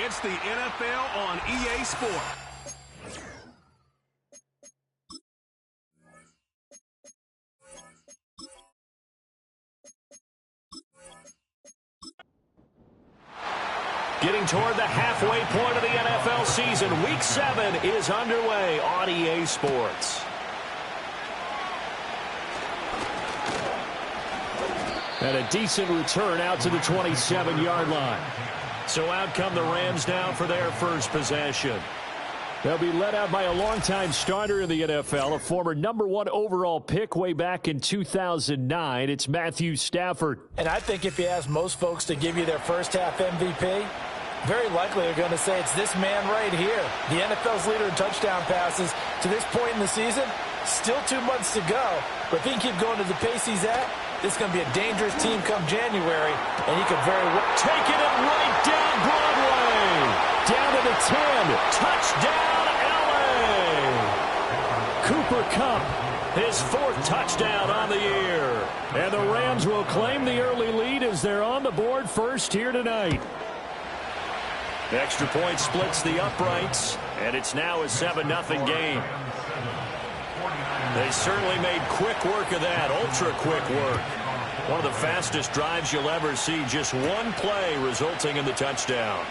It's the NFL on EA Sports. Getting toward the halfway point of the NFL season, Week 7 is underway on EA Sports. And a decent return out to the 27-yard line. So out come the Rams now for their first possession. They'll be led out by a longtime starter in the NFL, a former #1 overall pick way back in 2009. It's Matthew Stafford. And I think if you ask most folks to give you their first half MVP, very likely they're going to say it's this man right here. The NFL's leader in touchdown passes to this point in the season. Still 2 months to go. But if he can keep going to the pace he's at, this is going to be a dangerous team come January. And he could very well take it right down Broadway. Down to the 10. Touchdown, L.A. Cooper Kupp, his 4th touchdown on the year. And the Rams will claim the early lead as they're on the board first here tonight. The extra point splits the uprights, and it's now a 7-0 game. They certainly made quick work of that, ultra-quick work. One of the fastest drives you'll ever see, just one play resulting in the touchdown.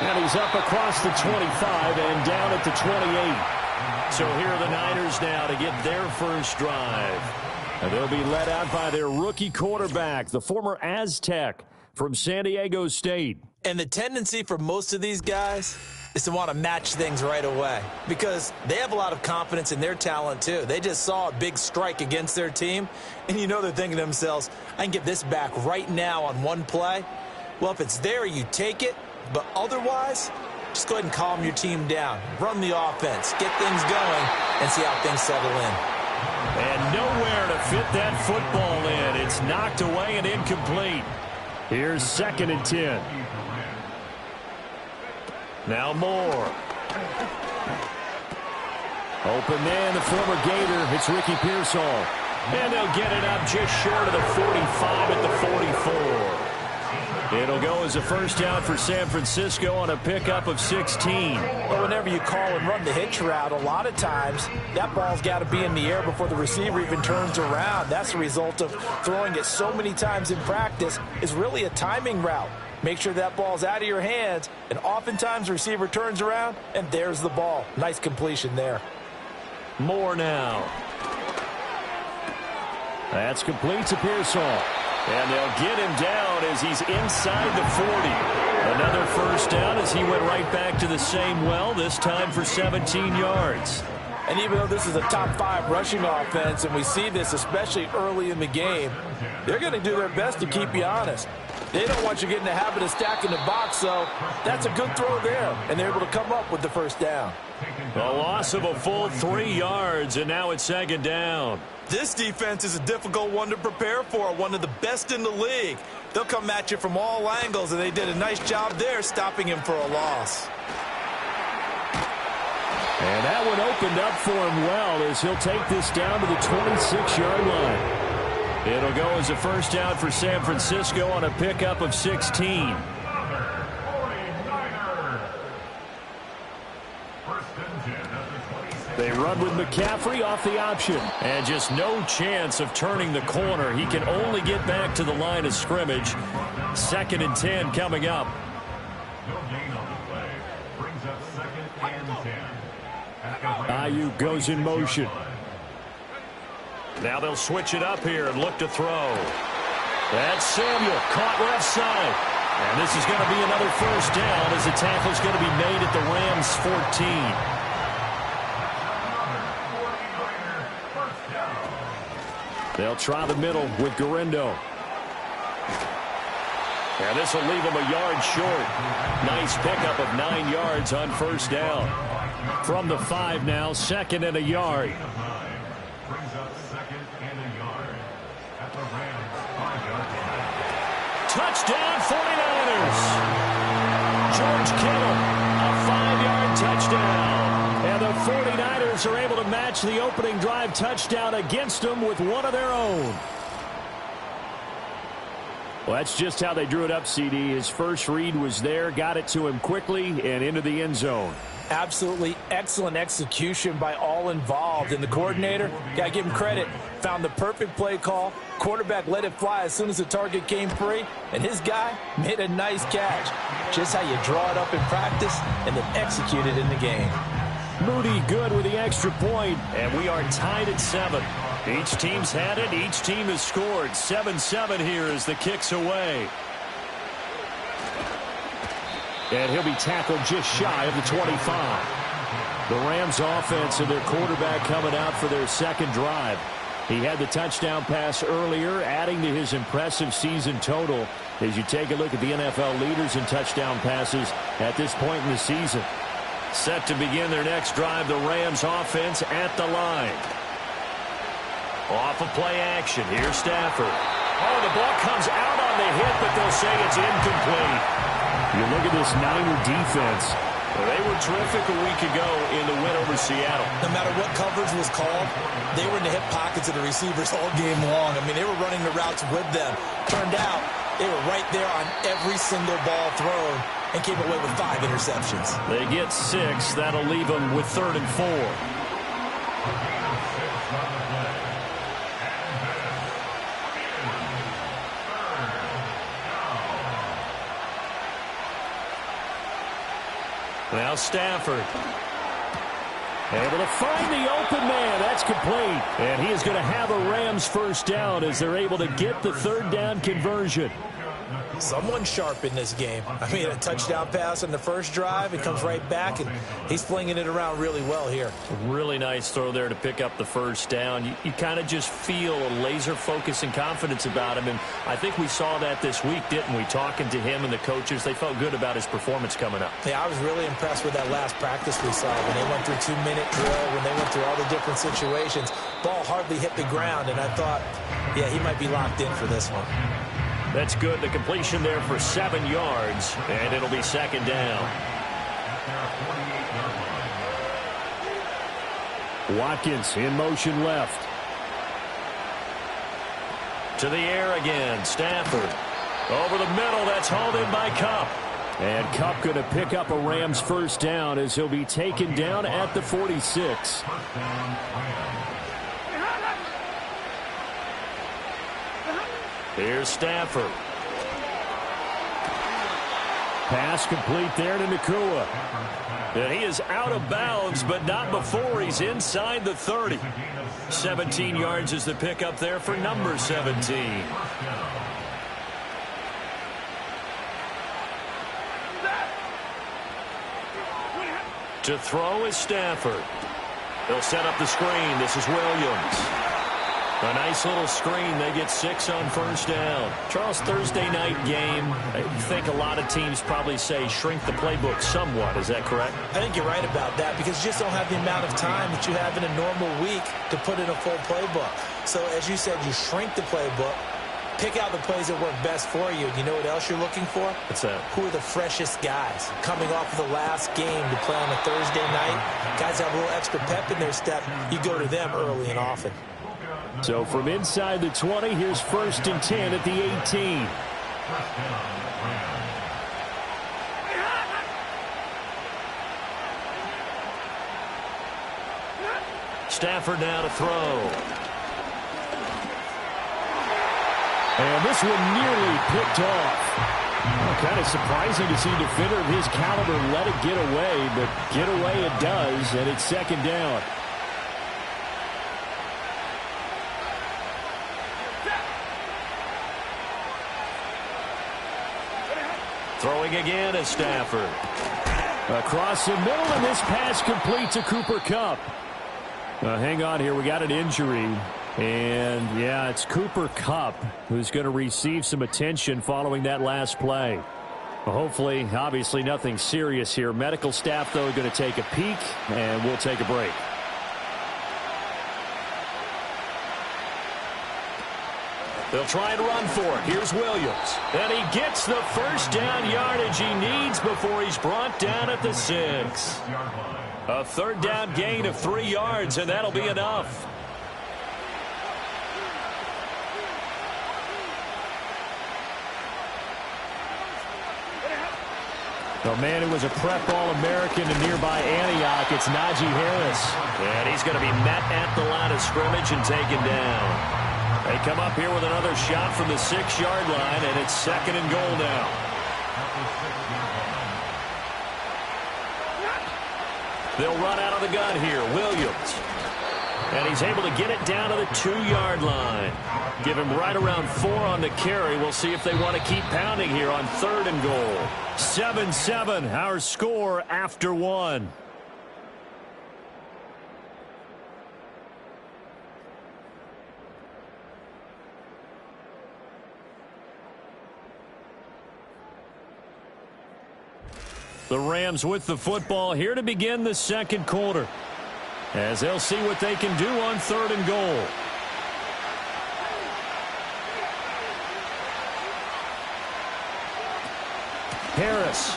And he's up across the 25 and down at the 28. So here are the Niners now to get their first drive. And they'll be led out by their rookie quarterback, the former Aztec from San Diego State. And the tendency for most of these guys is to want to match things right away because they have a lot of confidence in their talent too. They just saw a big strike against their team, and you know they're thinking to themselves, I can get this back right now on one play. Well, if it's there, you take it, but otherwise, just go ahead and calm your team down. Run the offense, get things going, and see how things settle in. And nowhere to fit that football in. It's knocked away and incomplete. Here's 2nd and 10. Now Moore. Open man, the former Gator. It's Ricky Pearsall. And they'll get it up just short of the 45 at the 44. It'll go as a first down for San Francisco on a pickup of 16. Well, whenever you call and run the hitch route, a lot of times that ball's got to be in the air before the receiver even turns around. That's the result of throwing it so many times in practice. Is really a timing route. Make sure that ball's out of your hands, and oftentimes the receiver turns around, and there's the ball. Nice completion there. Moore now. That's complete to Pearsall. And they'll get him down as he's inside the 40. Another first down as he went right back to the same well, this time for 17 yards. And even though this is a top 5 rushing offense, and we see this especially early in the game, they're going to do their best to keep you honest. They don't want you getting the habit of stacking the box, so that's a good throw there, and they're able to come up with the first down. A loss of a full 3 yards, and now it's 2nd down. This defense is a difficult one to prepare for, one of the best in the league. They'll come at you from all angles, and they did a nice job there stopping him for a loss. And that one opened up for him well as he'll take this down to the 26-yard line. It'll go as a first down for San Francisco on a pickup of 16. They run with McCaffrey off the option. And just no chance of turning the corner. He can only get back to the line of scrimmage. 2nd and 10 coming up. Ayuk goes in motion. Now they'll switch it up here and look to throw. That's Samuel, caught left side. And this is going to be another first down as the tackle's going to be made at the Rams' 14. They'll try the middle with Guerendo. And this will leave him a yard short. Nice pickup of 9 yards on first down. From the 5 now, 2nd and a yard. Touchdown 49ers. George Kittle, a 5-yard touchdown. And the 49ers are able to match the opening drive touchdown against them with one of their own. Well, that's just how they drew it up, CD. His first read was there, got it to him quickly, and into the end zone. Absolutely excellent execution by all involved. And the coordinator, got to give him credit, found the perfect play call. Quarterback let it fly as soon as the target came free, and his guy made a nice catch. Just how you draw it up in practice and then execute it in the game. Moody good with the extra point, and we are tied at 7. Each team's had it. Each team has scored. 7-7 here as the kick's away. And he'll be tackled just shy of the 25. The Rams offense and their quarterback coming out for their second drive. He had the touchdown pass earlier, adding to his impressive season total as you take a look at the NFL leaders in touchdown passes at this point in the season. Set to begin their next drive, the Rams offense at the line. Off of play action. Here's Stafford. Oh, the ball comes out on the hit, but they'll say it's incomplete. You look at this Niner defense. They were terrific a week ago in the win over Seattle. No matter what coverage was called, they were in the hip pockets of the receivers all game long. I mean, they were running the routes with them. Turned out they were right there on every single ball thrown and came away with 5 interceptions. They get 6. That'll leave them with 3rd and 4. Now Stafford. Able to find the open man. That's complete. And he is going to have a Rams first down as they're able to get the 3rd down conversion. Someone sharp in this game. I mean, a touchdown pass on the first drive. It comes right back, and he's flinging it around really well here. Really nice throw there to pick up the first down. You kind of just feel a laser focus and confidence about him, and I think we saw that this week, didn't we? Talking to him and the coaches, they felt good about his performance coming up. Yeah, I was really impressed with that last practice we saw when they went through 2-minute drill, when they went through all the different situations. Ball hardly hit the ground, and I thought, yeah, he might be locked in for this one. That's good. The completion there for 7 yards, and it'll be 2nd down. Watkins in motion left. To the air again. Stafford. Over the middle. That's hauled in by Kupp. And Kupp going to pick up a Rams first down as he'll be taken down at the 46. Here's Stafford. Pass complete there to Nacua. And he is out of bounds, but not before he's inside the 30. 17 yards is the pickup there for number 17. To throw is Stafford. They'll set up the screen. This is Williams. A nice little screen. They get 6 on first down. Charles, Thursday night game, I think a lot of teams probably say shrink the playbook somewhat. Is that correct? I think you're right about that because you just don't have the amount of time that you have in a normal week to put in a full playbook. So, as you said, you shrink the playbook, pick out the plays that work best for you. You know what else you're looking for? What's that? Who are the freshest guys coming off of the last game to play on a Thursday night? Guys have a little extra pep in their step. You go to them early and often. So from inside the 20, here's 1st and 10 at the 18. Stafford now to throw. And this one nearly picked off. Kind of surprising to see a defender of his caliber let it get away, but get away it does, and it's 2nd down. Throwing again is Stafford. Across the middle, and this pass complete to Cooper Kupp. Hang on here. We got an injury. And, yeah, it's Cooper Kupp who's going to receive some attention following that last play. Well, hopefully, obviously, nothing serious here. Medical staff, though, going to take a peek, and we'll take a break. They'll try and run for it. Here's Williams. And he gets the first down yardage he needs before he's brought down at the 6. A 3rd down gain of 3 yards, and that'll be enough. The man who was a prep All-American in nearby Antioch, it's Najee Harris. And he's going to be met at the line of scrimmage and taken down. They come up here with another shot from the 6-yard line, and it's 2nd and goal now. They'll run out of the gun here. Williams. And he's able to get it down to the 2-yard line. Give him right around 4 on the carry. We'll see if they want to keep pounding here on 3rd and goal. 7-7, our score after 1. The Rams with the football here to begin the 2nd quarter, as they'll see what they can do on 3rd and goal. Harris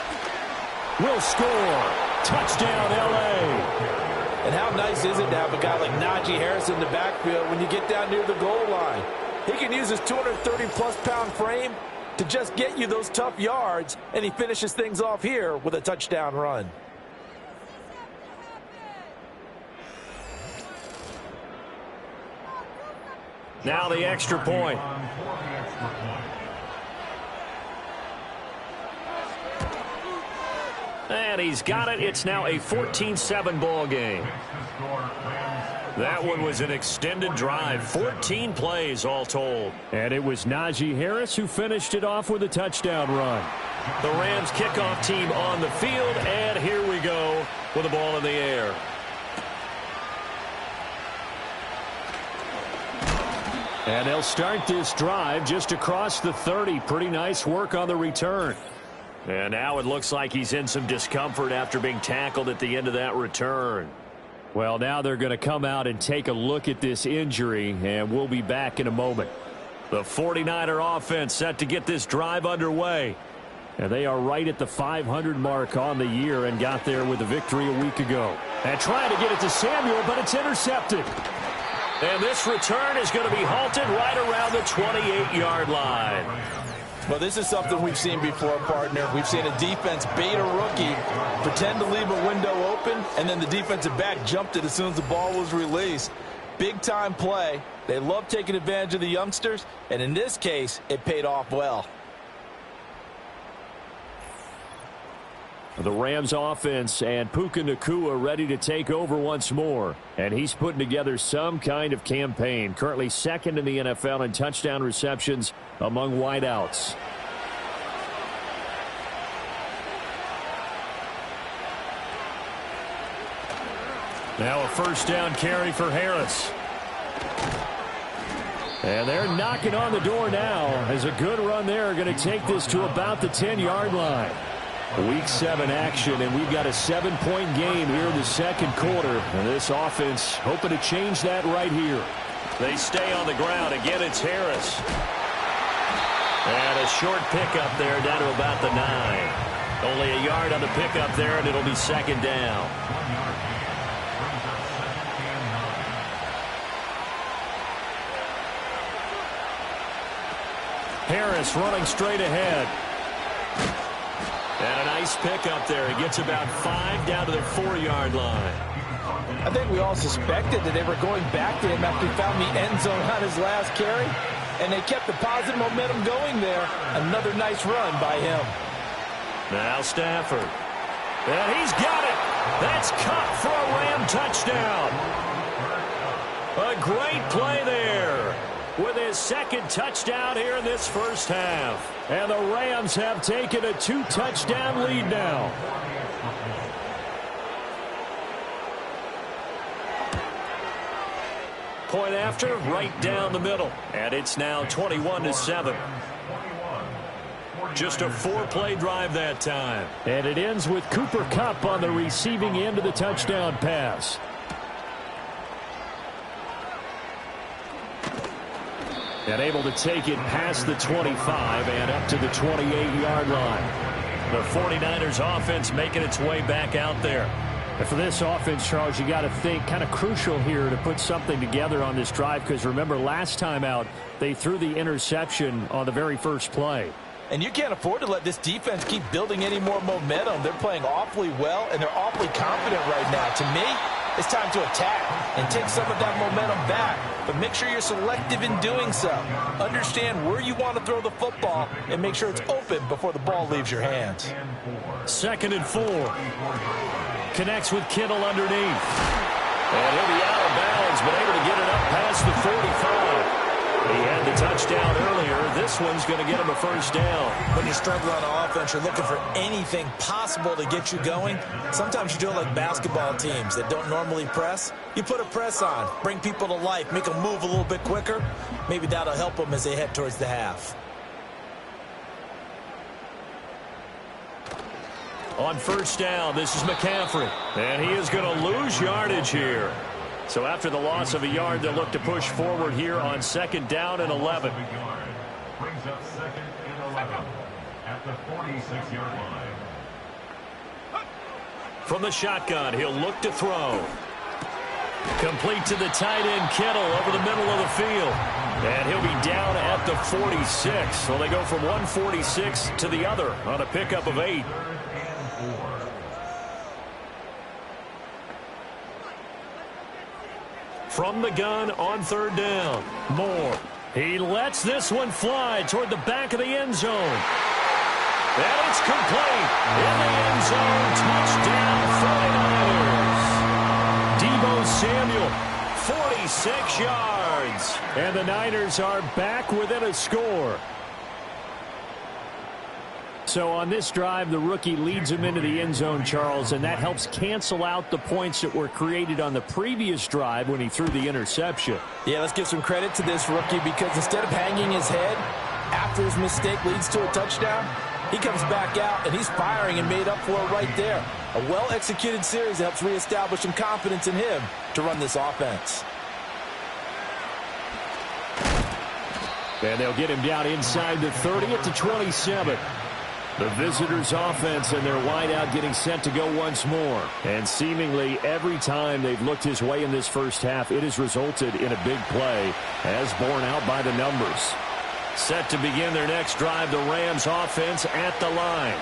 will score. Touchdown, L.A. And how nice is it to have a guy like Najee Harris in the backfield when you get down near the goal line? He can use his 230-plus pound frame to just get you those tough yards, and he finishes things off here with a touchdown run. Now the extra point. And he's got it. It's now a 14-7 ball game. That one was an extended drive, 14 plays all told. And it was Najee Harris who finished it off with a touchdown run. The Rams kickoff team on the field, and here we go with the ball in the air. And they'll start this drive just across the 30. Pretty nice work on the return. And now it looks like he's in some discomfort after being tackled at the end of that return. Well, now they're going to come out and take a look at this injury, and we'll be back in a moment. The 49er offense set to get this drive underway. And they are right at the 500 mark on the year and got there with a victory a week ago. And trying to get it to Samuel, but it's intercepted. And this return is going to be halted right around the 28-yard line. Well, this is something we've seen before, partner. We've seen a defense bait a rookie, pretend to leave a window open, and then the defensive back jumped it as soon as the ball was released. Big-time play. They love taking advantage of the youngsters, and in this case, it paid off well. The Rams offense and Puka Nacua ready to take over once more. And he's putting together some kind of campaign. Currently 2nd in the NFL in touchdown receptions among wideouts. Now a 1st down carry for Harris. And they're knocking on the door now as a good run there going to take this to about the 10-yard line. Week 7 action, and we've got a 7-point game here in the 2nd quarter. And this offense hoping to change that right here. They stay on the ground. Again, it's Harris. And a short pickup there down to about the 9. Only a yard on the pickup there, and it'll be 2nd down. Harris running straight ahead. And a nice pickup there. He gets about 5 down to the 4-yard line. I think we all suspected that they were going back to him after he found the end zone on his last carry. And they kept the positive momentum going there. Another nice run by him. Now Stafford. And he's got it. That's caught for a Ram touchdown. A great play there. With his 2nd touchdown here in this first half. And the Rams have taken a 2-touchdown lead now. Point after, right down the middle. And it's now 21-7. Just a 4-play drive that time. And it ends with Cooper Kupp on the receiving end of the touchdown pass. And able to take it past the 25 and up to the 28-yard line. The 49ers offense making its way back out there. And for this offense, Charles, you got to think kind of crucial here to put something together on this drive, because remember last time out, they threw the interception on the very first play. And you can't afford to let this defense keep building any more momentum. They're playing awfully well, and they're awfully confident right now. To me, it's time to attack and take some of that momentum back. But make sure you're selective in doing so. Understand where you want to throw the football and make sure it's open before the ball leaves your hands. 2nd and 4. Connects with Kittle underneath. And he'll be out of bounds, but able to get it up past the 45. He had the touchdown earlier. This one's going to get him a first down. When you struggle on offense, you're looking for anything possible to get you going. Sometimes you do it like basketball teams that don't normally press. You put a press on, bring people to life, make them move a little bit quicker. Maybe that'll help them as they head towards the half. On first down, this is McCaffrey. And he is going to lose yardage here. So after the loss of a yard, they'll look to push forward here on 2nd down and 11. Brings up 2nd and 11 at the 46-yard line. From the shotgun, he'll look to throw. Complete to the tight end, Kittle, over the middle of the field. And he'll be down at the 46. So they go from 146 to the other on a pickup of 8. From the gun on 3rd down. Moore. He lets this one fly toward the back of the end zone. And it's complete. In the end zone. Touchdown 49ers. Deebo Samuel. 46 yards. And the Niners are back within a score. So on this drive, the rookie leads him into the end zone, Charles, and that helps cancel out the points that were created on the previous drive when he threw the interception. Yeah, let's give some credit to this rookie because instead of hanging his head after his mistake leads to a touchdown, he comes back out and he's firing and made up for it right there. A well-executed series that helps reestablish some confidence in him to run this offense. And they'll get him down inside the 30 at the 27. The visitors' offense and their wideout getting set to go once more. And seemingly every time they've looked his way in this first half, it has resulted in a big play, as borne out by the numbers. Set to begin their next drive, the Rams' offense at the line.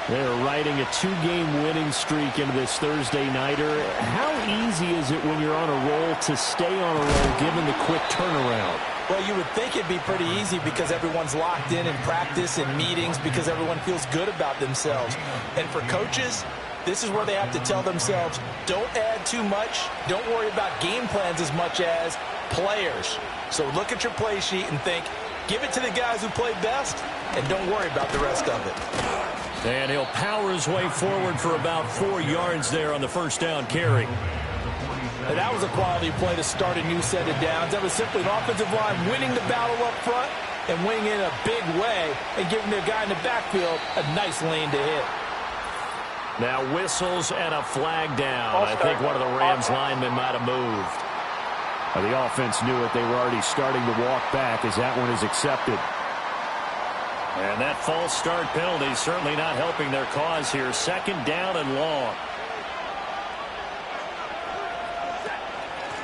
They're riding a 2-game winning streak into this Thursday nighter. How easy is it when you're on a roll to stay on a roll given the quick turnaround? Well, you would think it'd be pretty easy because everyone's locked in practice and meetings because everyone feels good about themselves. And for coaches, this is where they have to tell themselves, don't add too much. Don't worry about game plans as much as players. So look at your play sheet and think, give it to the guys who play best, and don't worry about the rest of it. And he'll power his way forward for about 4 yards there on the first down carry. And that was a quality play to start a new set of downs. That was simply an offensive line winning the battle up front and winning in a big way and giving their guy in the backfield a nice lane to hit. Now whistles and a flag down. I think one of the Rams linemen might have moved. The offense knew it. They were already starting to walk back as that one is accepted. And that false start penalty certainly not helping their cause here. 2nd down and long.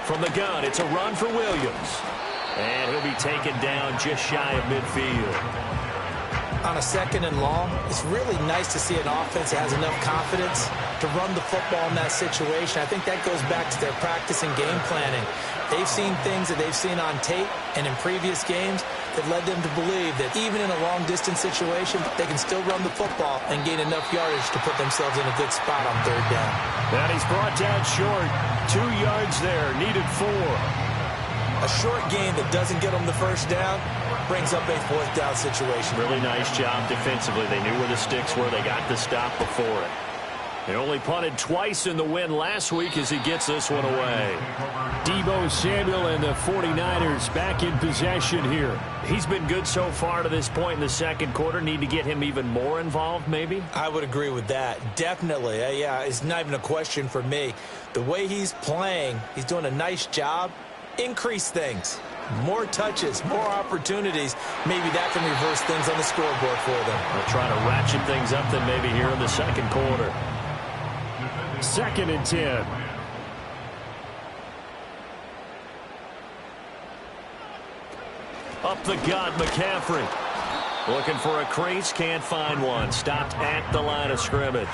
From the gun, it's a run for Williams. And he'll be taken down just shy of midfield. On a 2nd and long, it's really nice to see an offense that has enough confidence to run the football in that situation. I think that goes back to their practice and game planning. They've seen things that they've seen on tape and in previous games that led them to believe that even in a long-distance situation, they can still run the football and gain enough yardage to put themselves in a good spot on 3rd down. And he's brought down short. 2 yards there, needed 4. A short gain that doesn't get them the first down brings up a 4th down situation. Really nice job defensively. They knew where the sticks were. They got the stop before it. They only punted twice in the win last week as he gets this one away. Deebo Samuel and the 49ers back in possession here. He's been good so far to this point in the 2nd quarter. Need to get him even more involved, maybe? I would agree with that. Definitely. Yeah, it's not even a question for me. The way he's playing, he's doing a nice job. Increase things. More touches, more opportunities. Maybe that can reverse things on the scoreboard for them. They'll try to ratchet things up then maybe here in the 2nd quarter. 2nd and 10. Up the gut, McCaffrey. Looking for a crease, can't find one. Stopped at the line of scrimmage.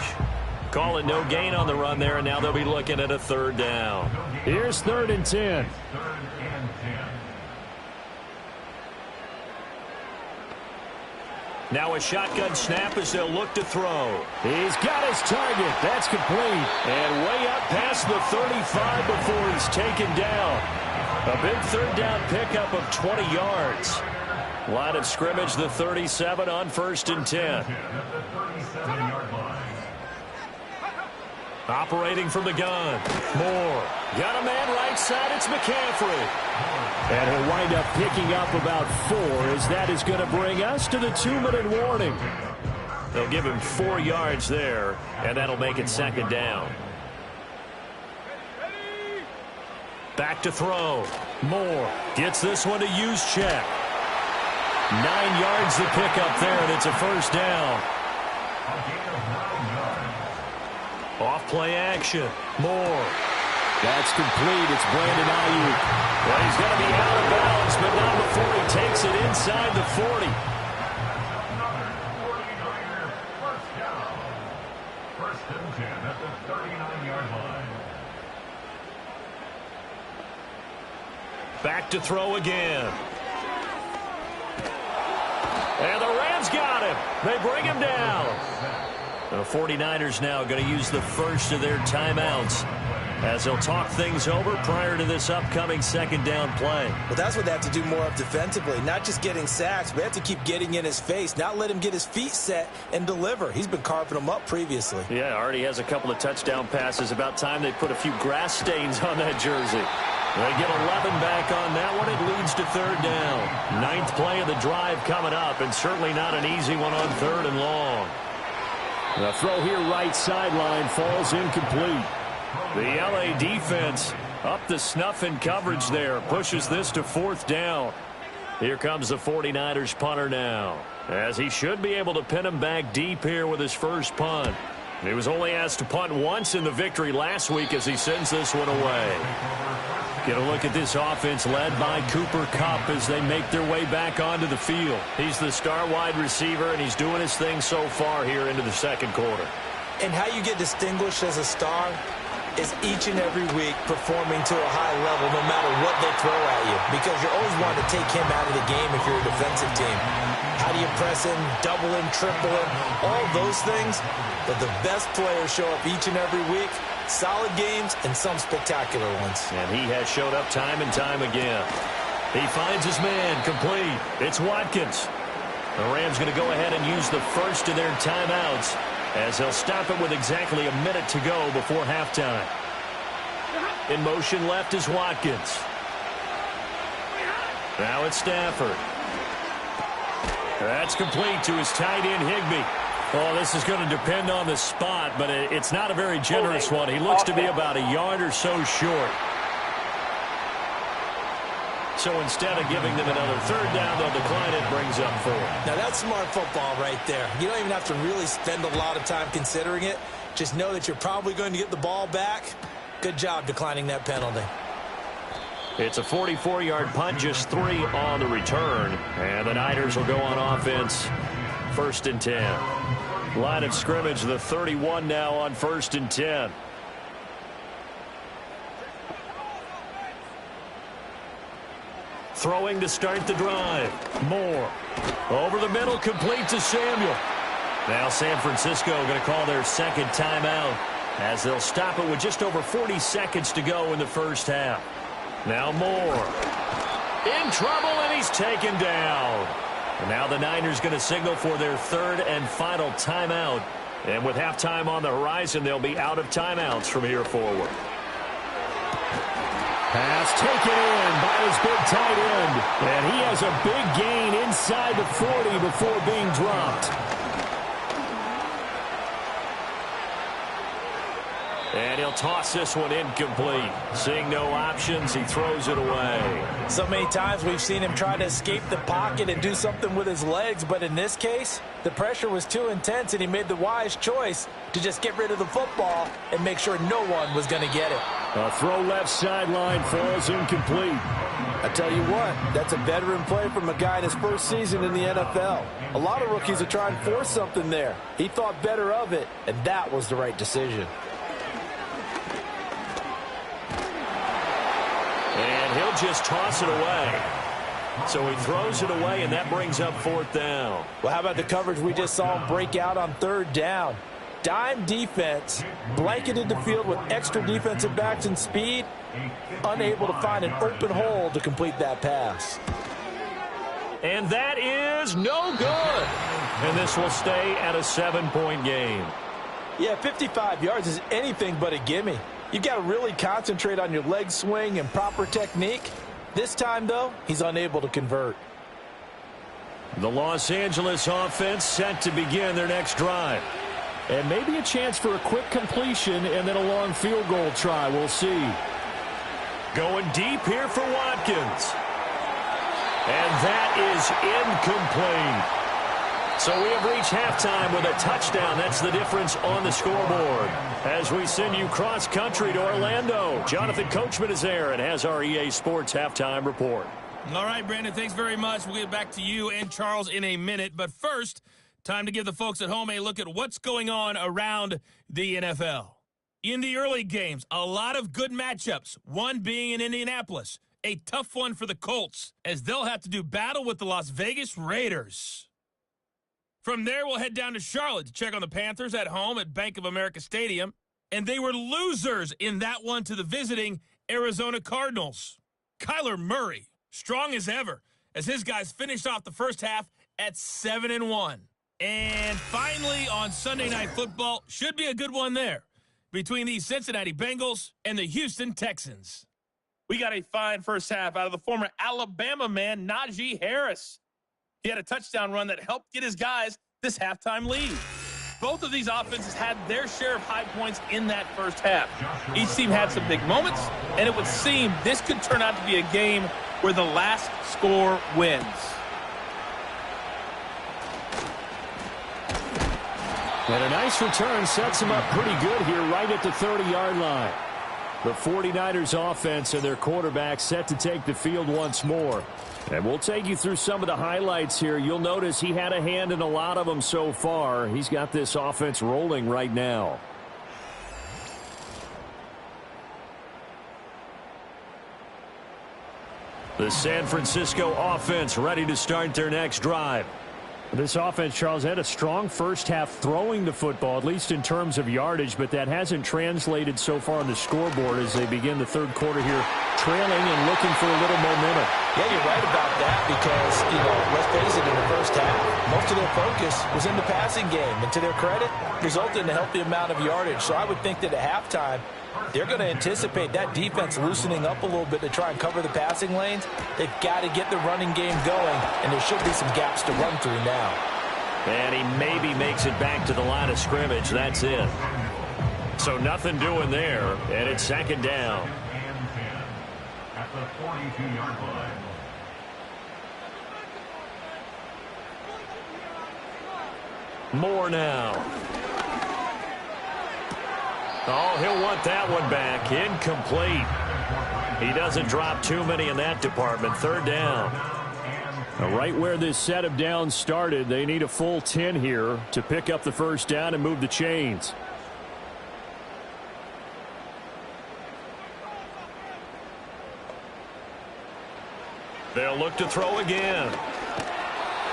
Call it no gain on the run there, and now they'll be looking at a third down. Here's 3rd and 10. Now a shotgun snap as they'll look to throw. He's got his target. That's complete. And way up past the 35 before he's taken down. A big third down pickup of 20 yards. Line of scrimmage, the 37 on 1st and 10. Operating from the gun. Moore. Got a man right side. It's McCaffrey. And he'll wind up picking up about 4, as that is going to bring us to the 2-minute warning. They'll give him 4 yards there, and that'll make it 2nd down. Back to throw. Moore gets this one to Juszczyk. 9 yards to pick up there, and it's a 1st down. Off play action. Moore. That's complete. It's Brandon Ayuk. Well, he's going to be out of bounds, but not before he takes it inside the 40. First and 10 at the 39-yard line. Back to throw again. And the Rams got him. They bring him down. The 49ers now going to use the first of their timeouts as they'll talk things over prior to this upcoming 2nd down play. Well, that's what they have to do more of defensively, not just getting sacks, but they have to keep getting in his face, not let him get his feet set and deliver. He's been carving them up previously. Yeah, already has a couple of touchdown passes. About time they put a few grass stains on that jersey. They get 11 back on that one. It leads to 3rd down. 9th play of the drive coming up, and certainly not an easy one on 3rd and long. The throw here right sideline falls incomplete. The LA defense up the snuff in coverage there. Pushes this to 4th down. Here comes the 49ers punter now, as he should be able to pin him back deep here with his first punt. He was only asked to punt once in the victory last week as he sends this one away. Get a look at this offense led by Cooper Kupp as they make their way back onto the field. He's the star wide receiver, and he's doing his thing so far here into the 2nd quarter. And how you get distinguished as a star is each and every week performing to a high level no matter what they throw at you, because you're always wanting to take him out of the game if you're a defensive team. How do you press him, double him, triple him, all those things? But the best players show up each and every week. Solid games and some spectacular ones. And he has showed up time and time again. He finds his man, complete. It's Watkins. The Rams going to go ahead and use the first of their timeouts as they'll stop it with exactly a minute to go before halftime. In motion left is Watkins. Now it's Stafford. That's complete to his tight end, Higbee. Oh, this is going to depend on the spot, but it's not a very generous one. He looks to be about a yard or so short. So instead of giving them another 3rd down, they'll decline it, brings up 4. Now, that's smart football right there. You don't even have to really spend a lot of time considering it. Just know that you're probably going to get the ball back. Good job declining that penalty. It's a 44-yard punt, just 3 on the return. And the Niners will go on offense, 1st and 10. Line of scrimmage, the 31 now on 1st and 10. Throwing to start the drive. Moore. Over the middle, complete to Samuel. Now San Francisco going to call their 2nd timeout as they'll stop it with just over 40 seconds to go in the first half. Now Moore. In trouble, and he's taken down. And now the Niners going to signal for their 3rd and final timeout. And with halftime on the horizon, they'll be out of timeouts from here forward. Pass taken in by his big tight end. And he has a big gain inside the 40 before being dropped. And he'll toss this one incomplete. Seeing no options, he throws it away. So many times we've seen him try to escape the pocket and do something with his legs, but in this case, the pressure was too intense, and he made the wise choice to just get rid of the football and make sure no one was going to get it. A throw left sideline falls incomplete. I tell you what, that's a veteran play from a guy in his first season in the NFL. A lot of rookies are trying to force something there. He thought better of it, and that was the right decision. And he'll just toss it away. So he throws it away, and that brings up 4th down. Well, how about the coverage we just saw him break out on 3rd down? Dime defense, blanketed the field with extra defensive backs and speed, unable to find an open hole to complete that pass. And that is no good. And this will stay at a 7-point game. Yeah, 55 yards is anything but a gimme. You've got to really concentrate on your leg swing and proper technique. This time, though, he's unable to convert. The Los Angeles offense set to begin their next drive. And maybe a chance for a quick completion and then a long field goal try. We'll see. Going deep here for Watkins. And that is incomplete. So we have reached halftime with a touchdown. That's the difference on the scoreboard. As we send you cross-country to Orlando, Jonathan Coachman is there and has our EA Sports halftime report. All right, Brandon, thanks very much. We'll get back to you and Charles in a minute. But first, time to give the folks at home a look at what's going on around the NFL. In the early games, a lot of good matchups, one being in Indianapolis. A tough one for the Colts, as they'll have to do battle with the Las Vegas Raiders. From there, we'll head down to Charlotte to check on the Panthers at home at Bank of America Stadium. And they were losers in that one to the visiting Arizona Cardinals. Kyler Murray, strong as ever, as his guys finished off the first half at 7-1. And finally, on Sunday Night Football, should be a good one there, between the Cincinnati Bengals and the Houston Texans. We got a fine first half out of the former Alabama man, Najee Harris. He had a touchdown run that helped get his guys this halftime lead. Both of these offenses had their share of high points in that first half. Each team had some big moments, and it would seem this could turn out to be a game where the last score wins. And a nice return sets him up pretty good here right at the 30-yard line. The 49ers offense and their quarterback set to take the field once more. And we'll take you through some of the highlights here. You'll notice he had a hand in a lot of them so far. He's got this offense rolling right now. The San Francisco offense ready to start their next drive. This offense, Charles, had a strong first half throwing the football, at least in terms of yardage, but that hasn't translated so far on the scoreboard as they begin the third quarter here, trailing and looking for a little momentum. Yeah, you're right about that because, let's face it, in the first half, most of their focus was in the passing game. And to their credit, resulted in a healthy amount of yardage. So I would think that at halftime, they're going to anticipate that defense loosening up a little bit to try and cover the passing lanes. They've got to get the running game going, and there should be some gaps to run through now. And he maybe makes it back to the line of scrimmage. That's it. So nothing doing there, and it's 2nd down. At the 42-yard line. More now. Oh, he'll want that one back. Incomplete. He doesn't drop too many in that department. 3rd down. Now, right where this set of downs started, they need a full 10 here to pick up the first down and move the chains. They'll look to throw again.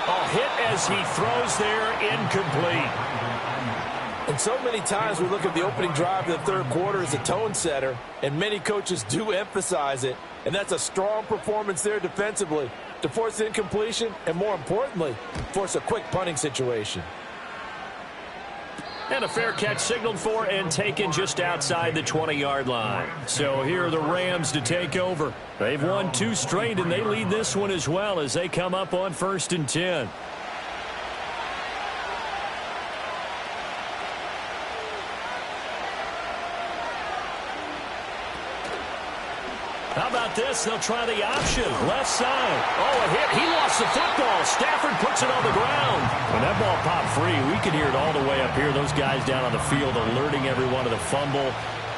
Oh, hit as he throws there, incomplete. And so many times we look at the opening drive of the third quarter as a tone setter, and many coaches do emphasize it. And that's a strong performance there defensively to force incompletion and, more importantly, force a quick punting situation. And a fair catch signaled for and taken just outside the 20-yard line. So here are the Rams to take over. They've won 2 straight, and they lead this one as well as they come up on 1st and 10. How about this? They'll try the option. Left side. Oh, a hit. He lost the football. Stafford puts it on the ground. When that ball popped free, we could hear it all the way up here. Those guys down on the field alerting everyone of the fumble.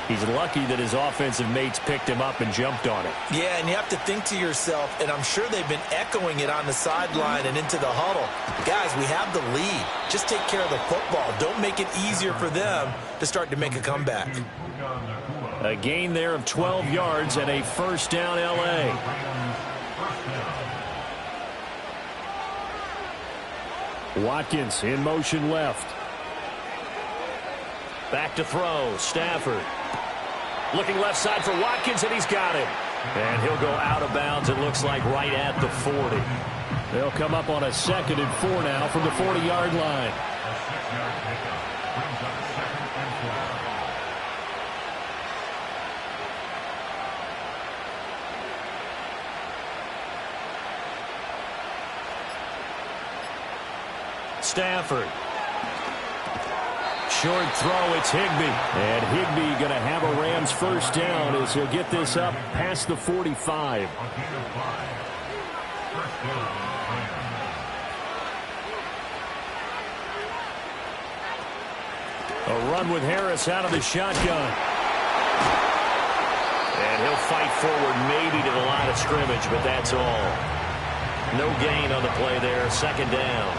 He's lucky that his offensive mates picked him up and jumped on it. Yeah, and you have to think to yourself, and I'm sure they've been echoing it on the sideline and into the huddle. Guys, we have the lead. Just take care of the football. Don't make it easier for them to start to make a comeback. A gain there of 12 yards and a first down, L.A. Watkins in motion left. Back to throw. Stafford. Looking left side for Watkins, and he's got him. And he'll go out of bounds, it looks like, right at the 40. They'll come up on a 2nd and 4 now from the 40-yard line. Stafford. Short throw, it's Higbee. And Higbee going to have a Rams first down as he'll get this up past the 45. A run with Harris out of the shotgun. And he'll fight forward maybe to the line of scrimmage, but that's all. No gain on the play there, 2nd down.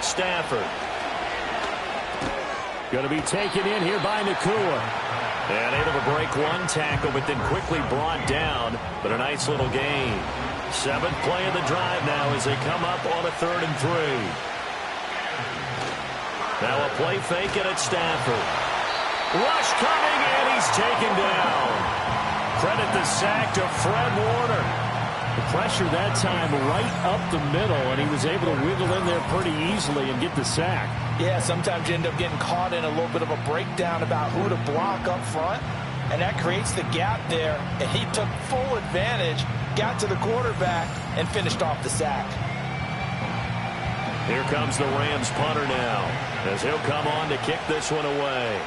Stafford. Going to be taken in here by Nacua. And able to break one tackle, but then quickly brought down. But a nice little gain. 7th play of the drive now as they come up on a 3rd and 3. Now a play fake and it's Stafford. Rush coming and he's taken down. Credit the sack to Fred Warner. The pressure that time right up the middle, and he was able to wiggle in there pretty easily and get the sack. Yeah, sometimes you end up getting caught in a little bit of a breakdown about who to block up front, and that creates the gap there, and he took full advantage, got to the quarterback, and finished off the sack. Here comes the Rams punter now, as he'll come on to kick this one away.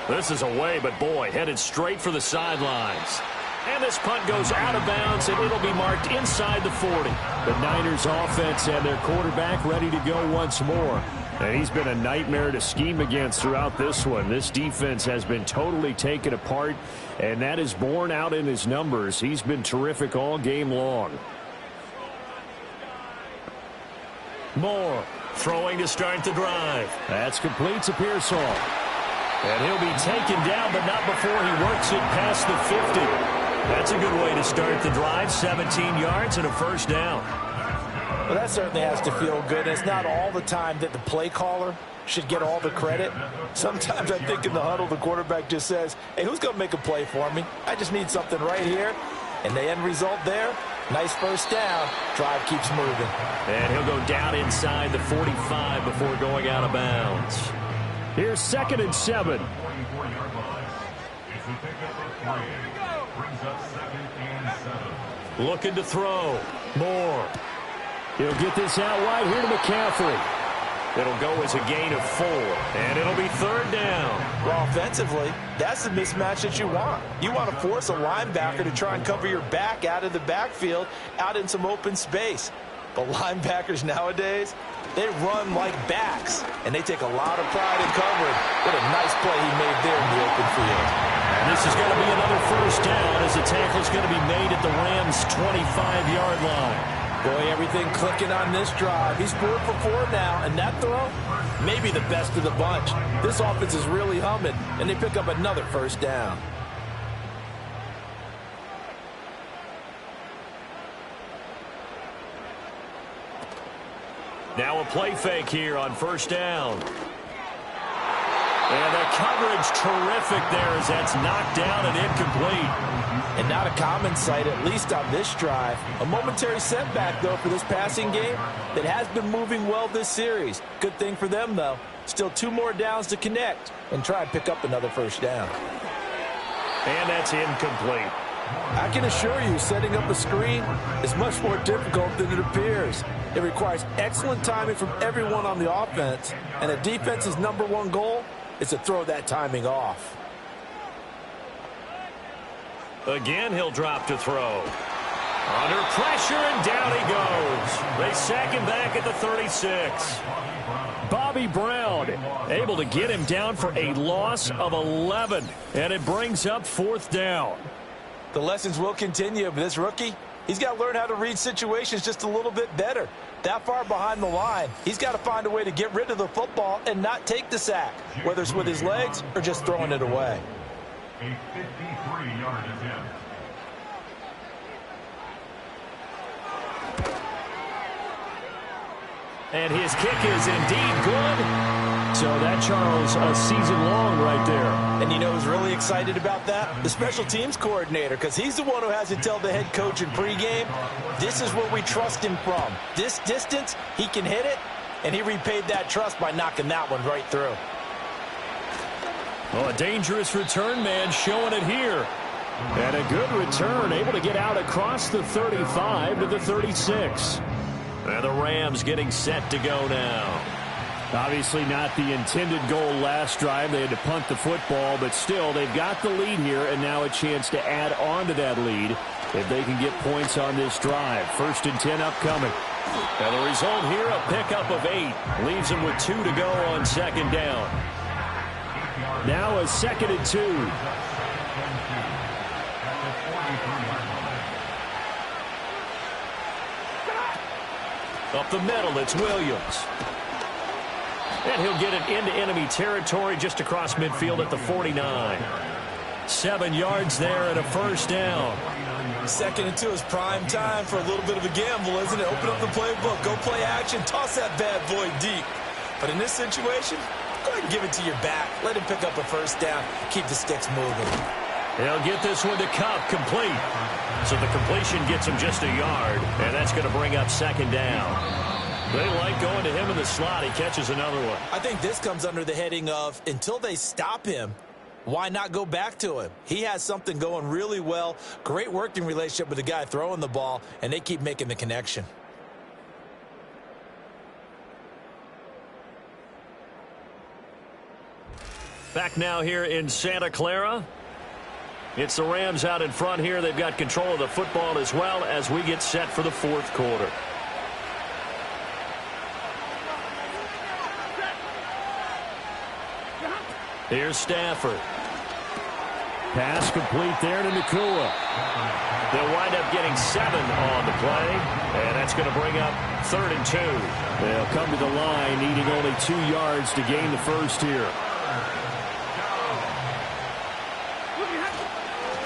This is away, but boy, headed straight for the sidelines. And this punt goes out of bounds, and it'll be marked inside the 40. The Niners offense and their quarterback ready to go once more. And he's been a nightmare to scheme against throughout this one. This defense has been totally taken apart, and that is borne out in his numbers. He's been terrific all game long. Moore throwing to start the drive. That's complete to Pearsall. And he'll be taken down, but not before he works it past the 50. That's a good way to start the drive. 17 yards and a first down. Well, that certainly has to feel good. It's not all the time that the play caller should get all the credit. Sometimes I think in the huddle, the quarterback just says, hey, who's going to make a play for me? I just need something right here. And the end result there, nice first down. Drive keeps moving. And he'll go down inside the 45 before going out of bounds. Here's 2nd and 7. Looking to throw. Moore. He'll get this out wide here to McCaffrey. It'll go as a gain of 4, and it'll be 3rd down. Well, offensively, that's the mismatch that you want. You want to force a linebacker to try and cover your back out of the backfield, out in some open space. But linebackers nowadays, they run like backs, and they take a lot of pride in covering. What a nice play he made there in the open field. And this is going to be another first down as the tackle's going to be made at the Rams' 25-yard line. Boy, everything clicking on this drive. He's 4 for 4 now, and that throw, maybe the best of the bunch. This offense is really humming, and they pick up another first down. Now a play fake here on first down. And the coverage terrific there as that's knocked down and incomplete. And not a common sight, at least on this drive. A momentary setback, though, for this passing game that has been moving well this series. Good thing for them, though. Still 2 more downs to connect and try and pick up another first down. And that's incomplete. I can assure you, setting up a screen is much more difficult than it appears. It requires excellent timing from everyone on the offense, and a defense's #1 goal is to throw that timing off. Again, he'll drop to throw. Under pressure, and down he goes. They sack him back at the 36. Bobby Brown able to get him down for a loss of 11, and it brings up 4th down. The lessons will continue, but this rookie, he's got to learn how to read situations just a little bit better. That far behind the line, he's got to find a way to get rid of the football and not take the sack, whether it's with his legs or just throwing it away. A 53-yard attempt. And his kick is indeed good. So that, Charles, a season long right there. And you know who's really excited about that? The special teams coordinator, because he's the one who has to tell the head coach in pregame, this is where we trust him from. This distance, he can hit it, and he repaid that trust by knocking that one right through. Oh, a dangerous return man showing it here. And a good return, able to get out across the 35 to the 36. And the Rams getting set to go now. Obviously not the intended goal last drive. They had to punt the football, but still they've got the lead here, and now a chance to add on to that lead if they can get points on this drive. 1st and 10 upcoming. And the result here, a pickup of 8. Leaves them with 2 to go on 2nd down. Now a 2nd and 2. Up the middle, it's Williams. And he'll get it into enemy territory just across midfield at the 49. 7 yards there and a 1st down. 2nd and 2 is prime time for a little bit of a gamble, isn't it? Open up the playbook, go play action, toss that bad boy deep. But in this situation, go ahead and give it to your back. Let him pick up a 1st down, keep the sticks moving. They'll get this one to Kupp, complete. So the completion gets him just a yard, and that's going to bring up 2nd down. They like going to him in the slot. He catches another one. I think this comes under the heading of, until they stop him, why not go back to him? He has something going really well, great working relationship with the guy throwing the ball, and they keep making the connection. Back now here in Santa Clara. It's the Rams out in front here. They've got control of the football as well as we get set for the 4th quarter. Here's Stafford. Pass complete there to Nacua. They'll wind up getting 7 on the play, and that's going to bring up 3rd and 2. They'll come to the line, needing only 2 yards to gain the 1st here.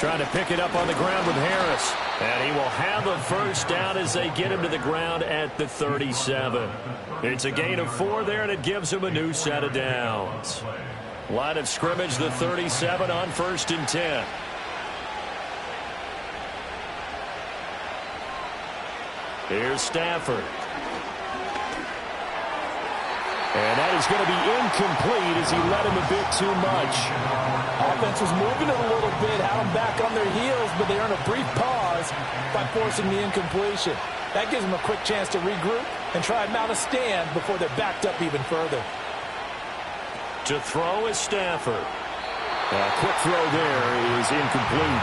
Trying to pick it up on the ground with Harris. And he will have a 1st down as they get him to the ground at the 37. It's a gain of 4 there, and it gives him a new set of downs. Line of scrimmage, the 37 on 1st and 10. Here's Stafford. And that is going to be incomplete as he led him a bit too much. Offense was moving it a little bit, had them back on their heels, but they earned a brief pause by forcing the incompletion. That gives them a quick chance to regroup and try and mount a stand before they're backed up even further. To throw is Stafford. A quick throw there is incomplete.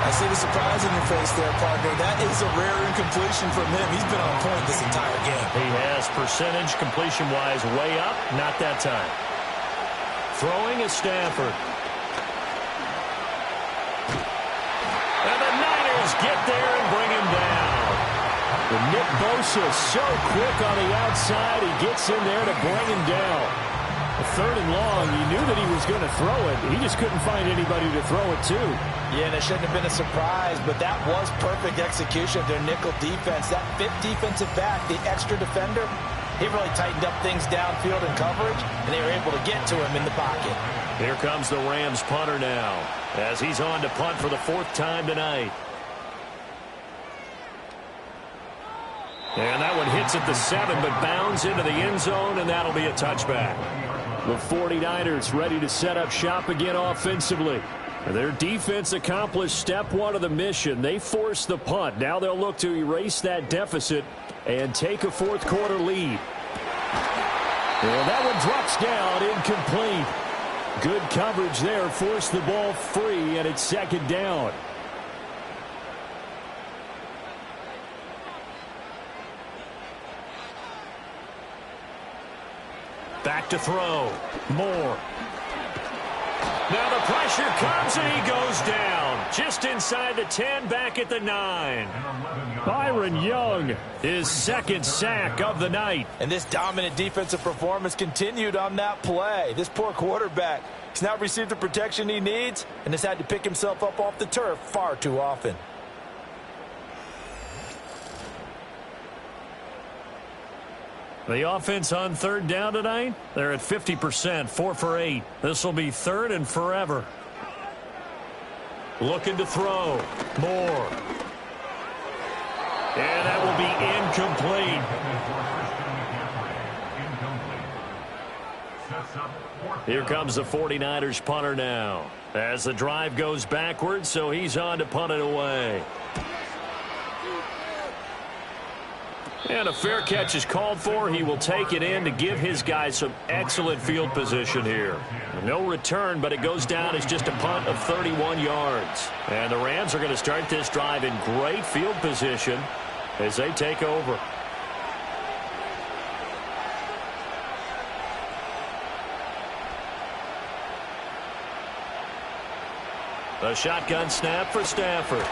I see the surprise in your face there, partner. That is a rare incompletion from him. He's been on point this entire game. He has percentage completion-wise way up, not that time. Throwing is Stafford. And the Niners get there and bring him down. The Nick Bosa so quick on the outside. He gets in there to bring him down. A 3rd and long, he knew that he was going to throw it. He just couldn't find anybody to throw it to. Yeah, and it shouldn't have been a surprise, but that was perfect execution of their nickel defense. That 5th defensive back, the extra defender, he really tightened up things downfield in coverage, and they were able to get to him in the pocket. Here comes the Rams punter now, as he's on to punt for the 4th time tonight. And that one hits at the 7, but bounds into the end zone, and that'll be a touchback. The 49ers ready to set up shop again offensively. Their defense accomplished step one of the mission. They forced the punt. Now they'll look to erase that deficit and take a fourth quarter lead. And that one drops down, incomplete. Good coverage there, forced the ball free, and it's second down. Back to throw. Moore. Now the pressure comes, and he goes down. Just inside the 10, back at the 9. Byron Young, his second sack of the night. And this dominant defensive performance continued on that play. This poor quarterback has not received the protection he needs and has had to pick himself up off the turf far too often. The offense on third down tonight, they're at 50%, 4 for 8. This will be third and forever. Looking to throw. Moore. And that will be incomplete. Here comes the 49ers punter now. As the drive goes backwards, so he's on to punt it away. And a fair catch is called for. He will take it in to give his guys some excellent field position here. No return, but it goes down as just a punt of 31 yards. And the Rams are going to start this drive in great field position as they take over. A shotgun snap for Stafford.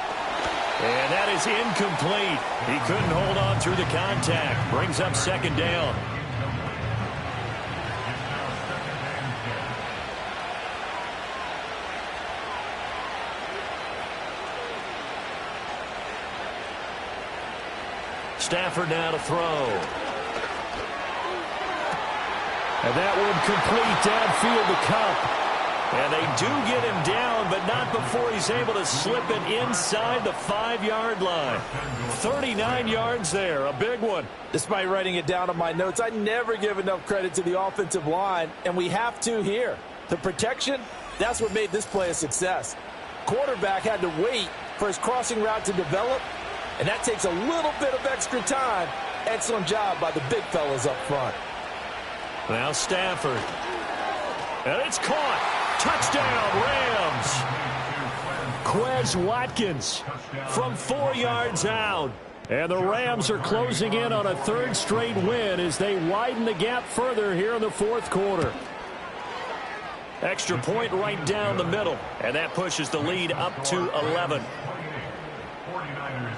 And that is incomplete. He couldn't hold on through the contact. Brings up second down. Stafford now to throw. And that one complete downfield to Kupp. And they do get him down, but not before he's able to slip it inside the 5-yard line. 39 yards there, a big one. Despite writing it down on my notes, I never give enough credit to the offensive line, and we have to here. The protection, that's what made this play a success. Quarterback had to wait for his crossing route to develop, and that takes a little bit of extra time. Excellent job by the big fellas up front. Now Stafford. And it's caught. Touchdown, Rams. Quez Watkins from 4 yards out. And the Rams are closing in on a third straight win as they widen the gap further here in the fourth quarter. Extra point right down the middle. And that pushes the lead up to 11.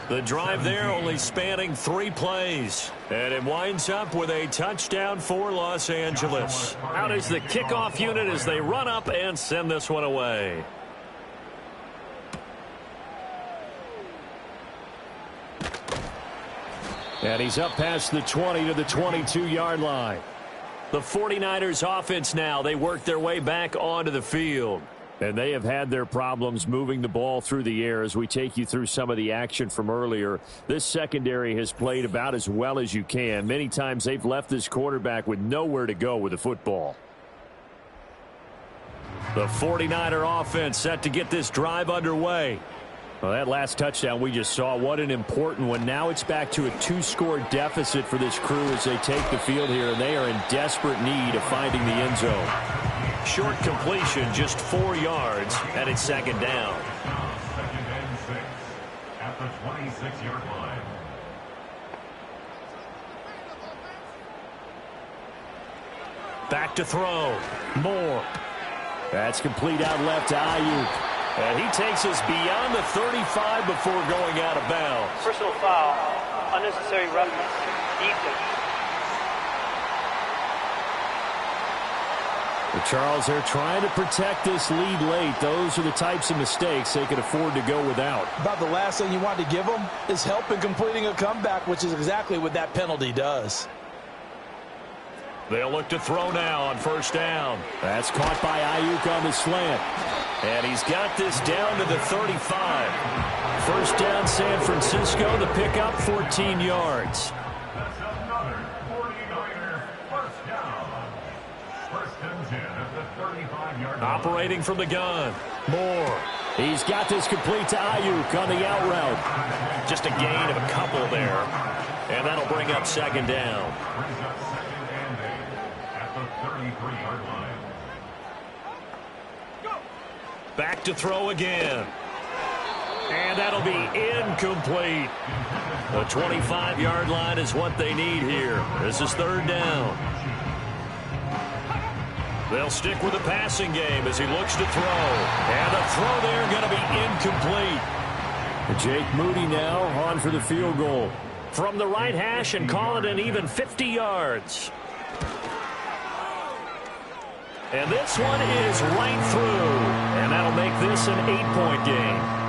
The drive there only spanning 3 plays. And it winds up with a touchdown for Los Angeles. Out is the kickoff unit as they run up and send this one away. And he's up past the 20 to the 22-yard line. The 49ers offense now, they work their way back onto the field. And they have had their problems moving the ball through the air as we take you through some of the action from earlier. This secondary has played about as well as you can. Many times they've left this quarterback with nowhere to go with the football. The 49er offense set to get this drive underway. Well, that last touchdown we just saw, what an important one. Now it's back to a 2-score deficit for this crew as they take the field here, and they are in desperate need of finding the end zone. Short completion, just 4 yards, and it's second down. Second and 6 at the 26-yard line. Back to throw. Moore. That's complete out left to Ayuk. And he takes us beyond the 35 before going out of bounds. Personal foul, unnecessary roughness, defense. Well, Charles, they're trying to protect this lead late. Those are the types of mistakes they can afford to go without. About the last thing you want to give them is help in completing a comeback, which is exactly what that penalty does. They'll look to throw now on first down. That's caught by Ayuk on the slant. And he's got this down to the 35. First down, San Francisco. The pickup, 14 yards. That's another 49er first down. First and 10 at the 35-yard line. Operating from the gun. Moore. He's got this complete to Ayuk on the out route. Just a gain of a couple there. And that'll bring up second down. Brings up second and 8 at the 33-yard line. Back to throw again. And that'll be incomplete. The 25-yard line is what they need here. This is third down. They'll stick with the passing game as he looks to throw. And the throw there going to be incomplete. Jake Moody now on for the field goal. From the right hash and call it an even 50 yards. And this one is right through. And that'll make this an 8-point game.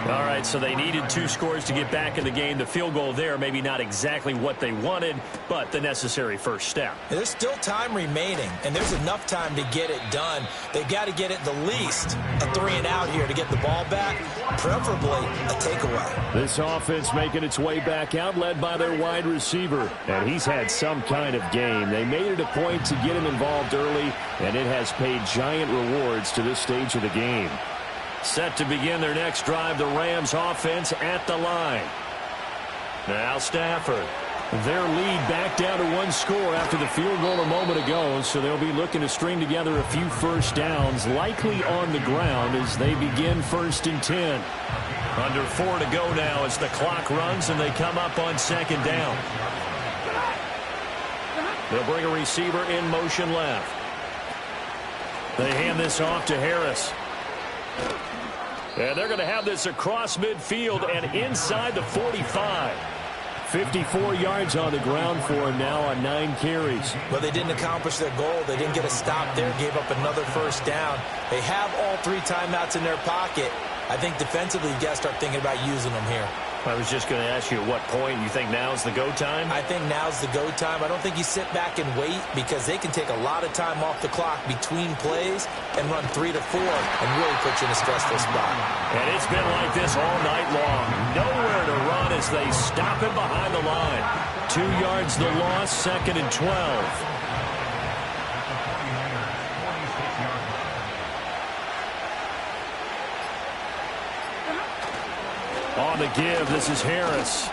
All right, so they needed 2 scores to get back in the game. The field goal there, maybe not exactly what they wanted, but the necessary first step. There's still time remaining, and there's enough time to get it done. They've got to get it the least a 3-and-out here to get the ball back, preferably a takeaway. This offense making its way back out, led by their wide receiver. And he's had some kind of game. They made it a point to get him involved early, and it has paid giant rewards to this stage of the game. Set to begin their next drive, the Rams offense at the line. Now Stafford. Their lead back down to 1 score after the field goal a moment ago, so they'll be looking to string together a few first downs, likely on the ground as they begin 1st and 10. Under 4 to go now as the clock runs and they come up on second down. They'll bring a receiver in motion left. They hand this off to Harris. And they're going to have this across midfield and inside the 45. 54 yards on the ground for him now on 9 carries. But they didn't accomplish their goal. They didn't get a stop there, gave up another first down. They have all 3 timeouts in their pocket. I think defensively, you got to start thinking about using them here. I was just going to ask you at what point you think now's the go time? I think now's the go time. I don't think you sit back and wait because they can take a lot of time off the clock between plays and run 3 to 4 and really put you in a stressful spot. And it's been like this all night long. Nowhere to run as they stop him behind the line. 2 yards the loss, 2nd and 12. On the give, this is Harris.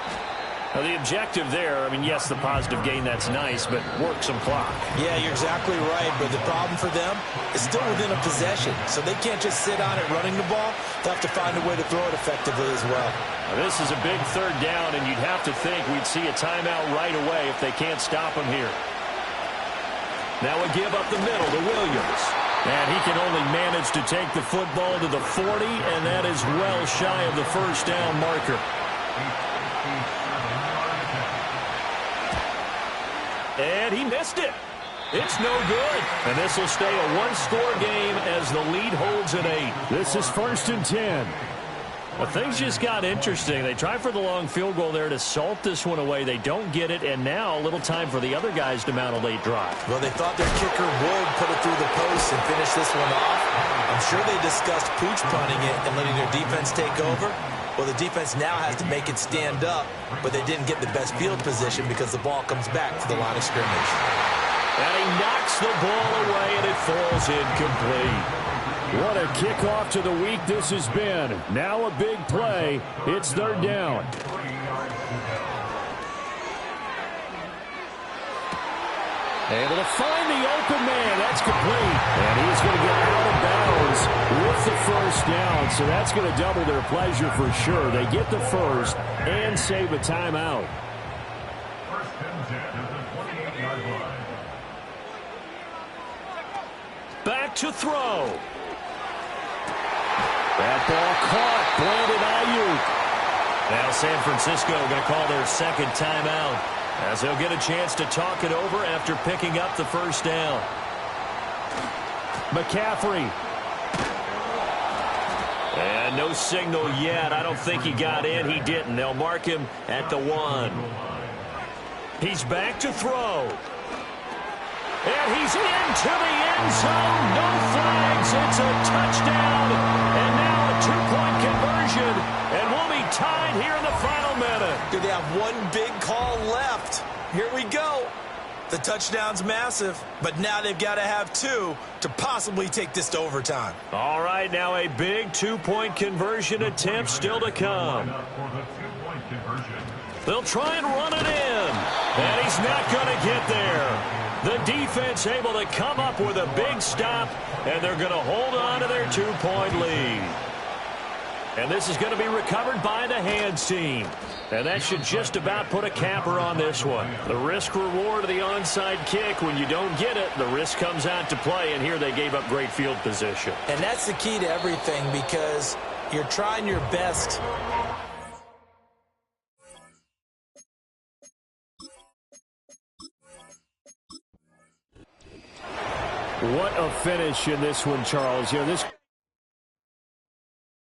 Now the objective there, I mean, yes, the positive gain, that's nice, but work some clock. Yeah, you're exactly right, but the problem for them is still within a possession, so they can't just sit on it running the ball. They'll have to find a way to throw it effectively as well. Now, this is a big third down, and you'd have to think we'd see a timeout right away if they can't stop him here. Now a give up the middle to Williams. And he can only manage to take the football to the 40, and that is well shy of the first down marker. And he missed it. It's no good. And this will stay a 1-score game as the lead holds at 8. This is 1st and 10. Well, things just got interesting. They try for the long field goal there to salt this one away. They don't get it, and now a little time for the other guys to mount a late drive. Well, they thought their kicker would put it through the post and finish this one off. I'm sure they discussed pooch punting it and letting their defense take over. Well, the defense now has to make it stand up, but they didn't get the best field position because the ball comes back to the line of scrimmage. And he knocks the ball away, and it falls incomplete. What a kickoff to the week this has been. Now a big play. It's 3rd down. Able to find the open man. That's complete. And he's going to get out of bounds with the first down. So that's going to double their pleasure for sure. They get the first and save a timeout. First and 10 at the 28-yard line. Back to throw. That ball caught. Brandon Ayuk. Now San Francisco going to call their second timeout as they'll get a chance to talk it over after picking up the first down. McCaffrey. And no signal yet. I don't think he got in. He didn't. They'll mark him at the 1. He's back to throw. And he's into the end zone. No flags. It's a touchdown. And now a 2-point conversion. And we'll be tied here in the final minute. Do they have one big call left? Here we go. The touchdown's massive, but now they've got to have 2 to possibly take this to overtime. All right, now a big two-point conversion attempt still to come. They'll try and run it in, and he's not going to get there. The defense able to come up with a big stop, and they're going to hold on to their 2-point lead. And this is going to be recovered by the hands team. And that should just about put a capper on this one. The risk-reward of the onside kick, when you don't get it, the risk comes out to play, and here they gave up great field position. And that's the key to everything, because you're trying your best. What a finish in this one, Charles. You know, this